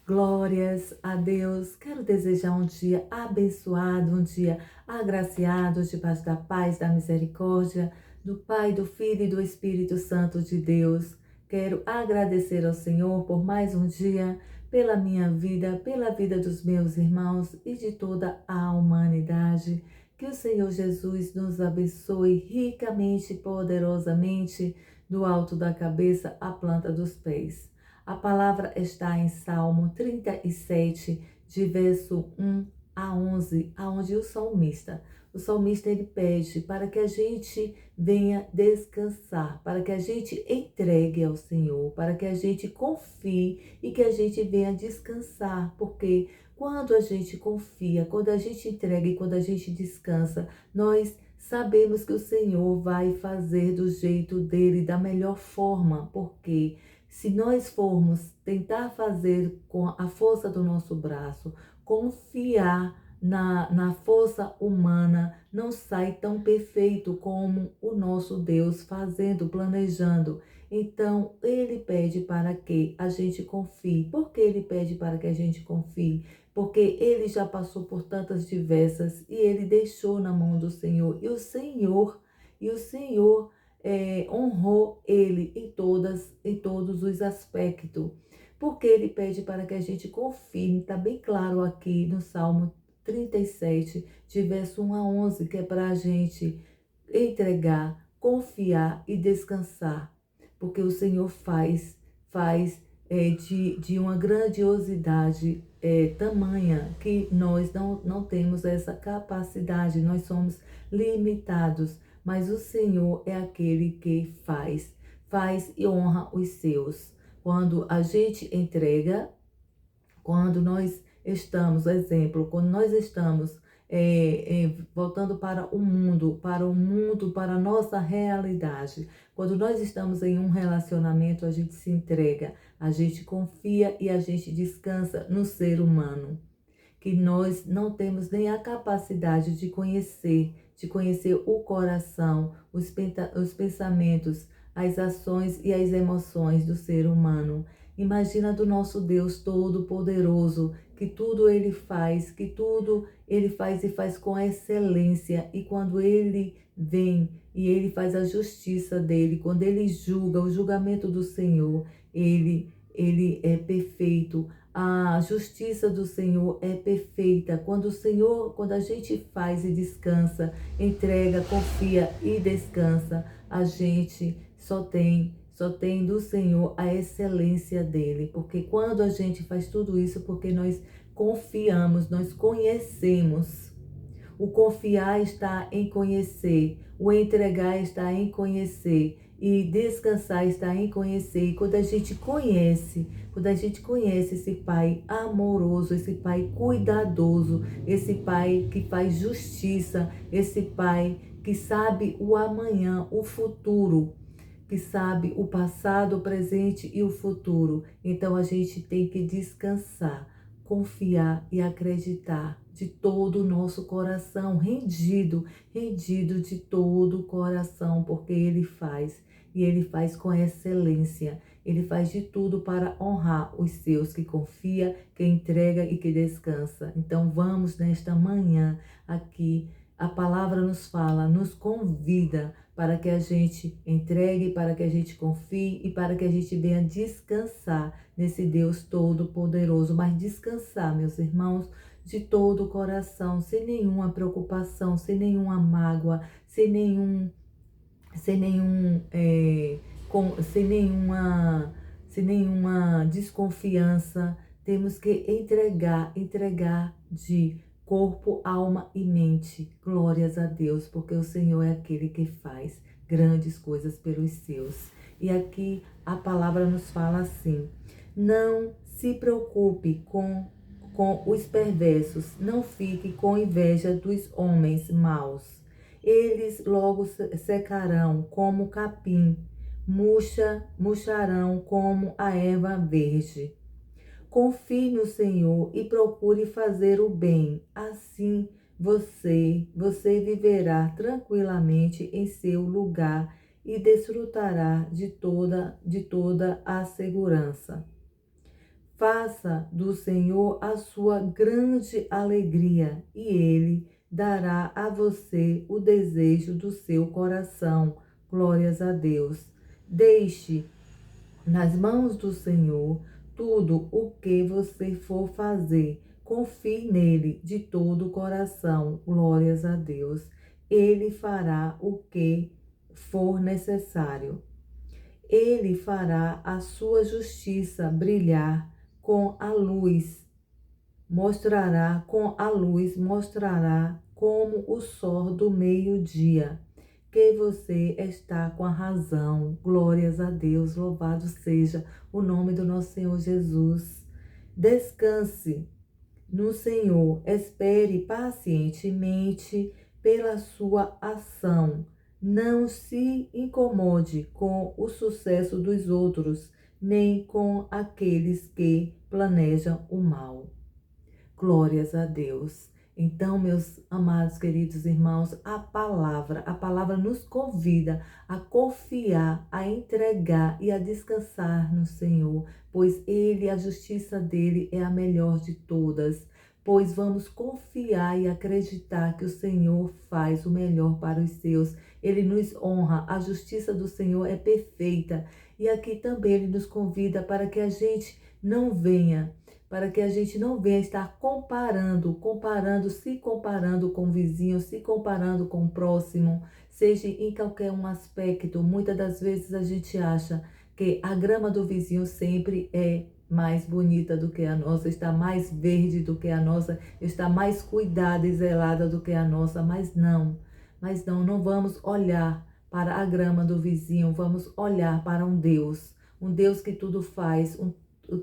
Glórias a Deus. Quero desejar um dia abençoado, um dia agraciado, debaixo da paz, da misericórdia, do Pai, do Filho e do Espírito Santo de Deus. Quero agradecer ao Senhor por mais um dia, pela minha vida, pela vida dos meus irmãos e de toda a humanidade. Que o Senhor Jesus nos abençoe ricamente e poderosamente, do alto da cabeça à planta dos pés. A palavra está em Salmo 37, de verso 1 a 11, aonde o salmista ele pede para que a gente venha descansar, para que a gente entregue ao Senhor, para que a gente confie e que a gente venha descansar, porque quando a gente confia, quando a gente entrega e quando a gente descansa, nós sabemos que o Senhor vai fazer do jeito dele, da melhor forma, porque se nós formos tentar fazer com a força do nosso braço, confiar na força humana, não sai tão perfeito como o nosso Deus fazendo, planejando. Então, ele pede para que a gente confie. Por que ele pede para que a gente confie? Porque ele já passou por tantas diversas e ele deixou na mão do Senhor. E o Senhor honrou ele em todos os aspectos. Porque ele pede para que a gente confie, está bem claro aqui no Salmo 37, de verso 1 a 11, que é para a gente entregar, confiar e descansar. Porque o Senhor faz de uma grandiosidade tamanha que nós não temos essa capacidade, nós somos limitados. Mas o Senhor é aquele que faz e honra os seus. Quando a gente entrega, quando nós estamos, exemplo, quando nós estamos voltando para para a nossa realidade. Quando nós estamos em um relacionamento, a gente se entrega, a gente confia e a gente descansa no ser humano, que nós não temos nem a capacidade de conhecer o coração, os pensamentos, as ações e as emoções do ser humano. Imagina do nosso Deus Todo-Poderoso, que tudo Ele faz, que tudo Ele faz e faz com excelência. E quando Ele vem e Ele faz a justiça dEle, quando Ele julga, o julgamento do Senhor, Ele é perfeito. A justiça do Senhor é perfeita. Quando a gente faz e descansa, entrega, confia e descansa, a gente só tem do Senhor a excelência dele. Porque quando a gente faz tudo isso, porque nós confiamos, nós conhecemos. O confiar está em conhecer, o entregar está em conhecer e descansar está em conhecer. E quando a gente conhece esse Pai amoroso, esse Pai cuidadoso, esse Pai que faz justiça, esse Pai que sabe o amanhã, o futuro, que sabe o passado, o presente e o futuro. Então a gente tem que descansar, confiar e acreditar de todo o nosso coração, rendido de todo o coração, porque Ele faz, e Ele faz com excelência. Ele faz de tudo para honrar os seus, que confia, que entrega e que descansa. Então vamos nesta manhã aqui, a palavra nos fala, nos convida para que a gente entregue, para que a gente confie e para que a gente venha descansar nesse Deus Todo-Poderoso. Mas descansar, meus irmãos, de todo o coração, sem nenhuma preocupação, sem nenhuma mágoa, sem nenhum, sem nenhuma desconfiança. Temos que entregar de corpo, alma e mente. Glórias a Deus, porque o Senhor é aquele que faz grandes coisas pelos seus. E aqui a palavra nos fala assim: não se preocupe com os perversos, não fique com inveja dos homens maus. Eles logo secarão como capim, murcharão como a erva verde. Confie no Senhor e procure fazer o bem. Assim você viverá tranquilamente em seu lugar e desfrutará de toda a segurança. Faça do Senhor a sua grande alegria e Ele dará a você o desejo do seu coração. Glórias a Deus. Deixe nas mãos do Senhor tudo o que você for fazer. Confie nele de todo o coração. Glórias a Deus. Ele fará o que for necessário. Ele fará a sua justiça brilhar com a luz, mostrará como o sol do meio-dia, que você está com a razão. Glórias a Deus, louvado seja o nome do nosso Senhor Jesus. Descanse no Senhor, espere pacientemente pela sua ação. Não se incomode com o sucesso dos outros, nem com aqueles que planejam o mal. Glórias a Deus. Então, meus amados, queridos irmãos, a palavra nos convida a confiar, a entregar e a descansar no Senhor, pois Ele, a justiça dele é a melhor de todas. Pois vamos confiar e acreditar que o Senhor faz o melhor para os seus. Ele nos honra, a justiça do Senhor é perfeita. E aqui também Ele nos convida para que a gente não venha estar se comparando com o vizinho, se comparando com o próximo, seja em qualquer um aspecto. Muitas das vezes a gente acha que a grama do vizinho sempre é mais bonita do que a nossa, está mais verde do que a nossa, está mais cuidada e zelada do que a nossa, mas não vamos olhar para a grama do vizinho, vamos olhar para um Deus que tudo faz,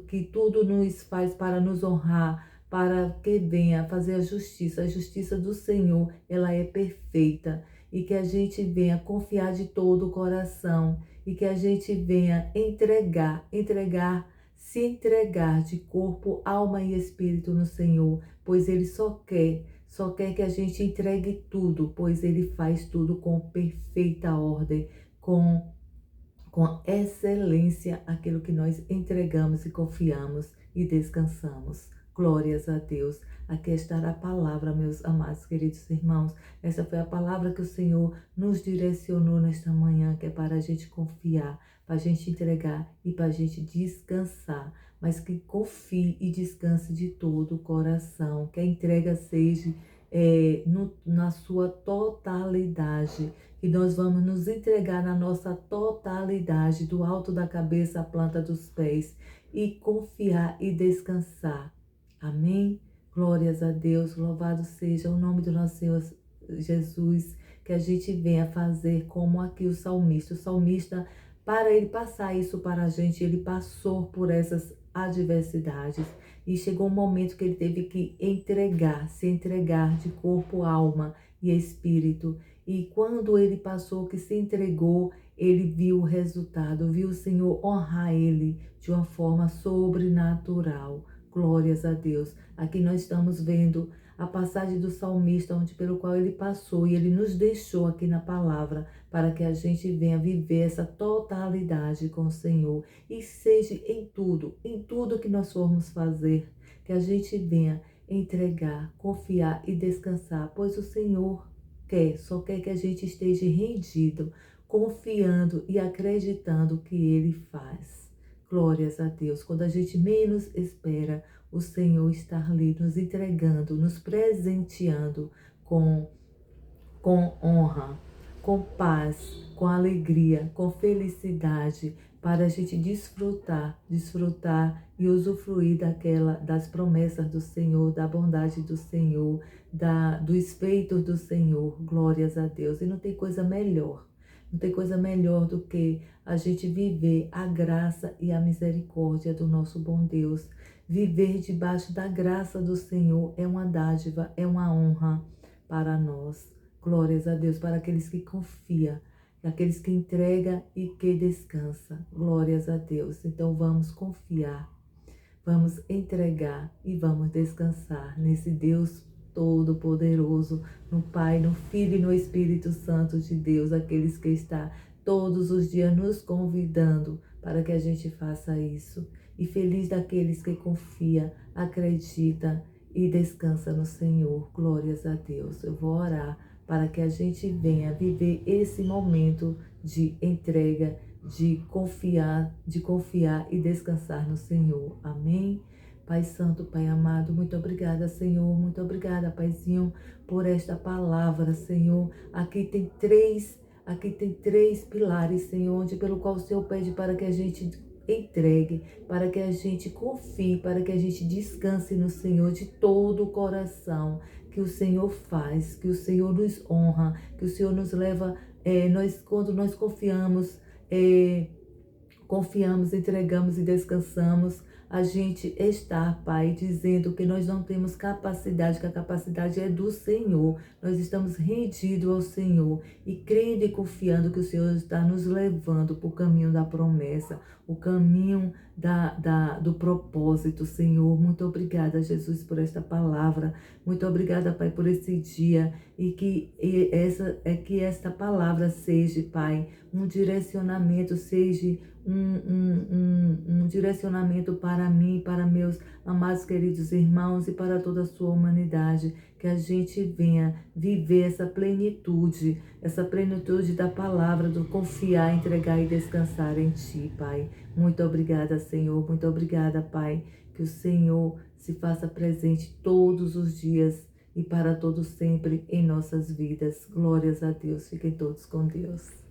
que tudo nos faz para nos honrar, para que venha fazer a justiça do Senhor, ela é perfeita, e que a gente venha confiar de todo o coração, e que a gente venha se entregar de corpo, alma e espírito no Senhor, pois Ele só quer que a gente entregue tudo, pois Ele faz tudo com perfeita ordem, com excelência aquilo que nós entregamos e confiamos e descansamos. Glórias a Deus. Aqui está a palavra, meus amados, queridos irmãos. Essa foi a palavra que o Senhor nos direcionou nesta manhã, que é para a gente confiar, para a gente entregar e para a gente descansar. Mas que confie e descanse de todo o coração, que a entrega seja na sua totalidade, que nós vamos nos entregar na nossa totalidade, do alto da cabeça à planta dos pés, e confiar e descansar. Amém? Glórias a Deus, louvado seja o nome do nosso Senhor Jesus, que a gente venha fazer como aqui o salmista. O salmista, para ele passar isso para a gente, ele passou por essas adversidades. E chegou um momento que ele teve que se entregar de corpo, alma e espírito. E quando ele passou, que se entregou, ele viu o resultado, viu o Senhor honrar ele de uma forma sobrenatural. Glórias a Deus. Aqui nós estamos vendo a passagem do salmista, pelo qual ele passou, e ele nos deixou aqui na palavra, para que a gente venha viver essa totalidade com o Senhor. E seja em tudo que nós formos fazer, que a gente venha entregar, confiar e descansar, pois o Senhor só quer que a gente esteja rendido, confiando e acreditando que Ele faz. Glórias a Deus. Quando a gente menos espera, o Senhor está ali nos entregando, nos presenteando com honra, com paz, com alegria, com felicidade, para a gente desfrutar e usufruir das promessas do Senhor, da bondade do Senhor, dos feitos do Senhor. Glórias a Deus. E não tem coisa melhor. Não tem coisa melhor do que a gente viver a graça e a misericórdia do nosso bom Deus. Viver debaixo da graça do Senhor é uma dádiva, é uma honra para nós. Glórias a Deus, para aqueles que confiam, aqueles que entregam e que descansam. Glórias a Deus. Então vamos confiar, vamos entregar e vamos descansar nesse Deus Todo-Poderoso, no Pai, no Filho e no Espírito Santo de Deus, aqueles que está todos os dias nos convidando para que a gente faça isso. e feliz daqueles que confia, acredita e descansa no Senhor. Glórias a Deus. Eu vou orar para que a gente venha viver esse momento de entrega, de confiar e descansar no Senhor. Amém? Pai Santo, Pai amado, muito obrigada, Senhor. Muito obrigada, Paizinho, por esta palavra, Senhor. Aqui tem três pilares, Senhor, onde pelo qual o Senhor pede para que a gente entregue, para que a gente confie, para que a gente descanse no Senhor de todo o coração, que o Senhor faz, que o Senhor nos honra, que o Senhor nos leva, quando nós confiamos, entregamos e descansamos, a gente está, Pai, dizendo que nós não temos capacidade, que a capacidade é do Senhor. Nós estamos rendidos ao Senhor e crendo e confiando que o Senhor está nos levando para o caminho da promessa, o caminho do propósito, Senhor. Muito obrigada, Jesus, por esta palavra. Muito obrigada, Pai, por esse dia e que esta palavra seja, Pai, um direcionamento, seja um direcionamento para mim, para meus amados queridos irmãos e para toda a sua humanidade, que a gente venha viver essa plenitude da palavra, do confiar, entregar e descansar em Ti, Pai. Muito obrigada, Senhor, muito obrigada, Pai, que o Senhor se faça presente todos os dias e para todo sempre em nossas vidas. Glórias a Deus, fiquem todos com Deus.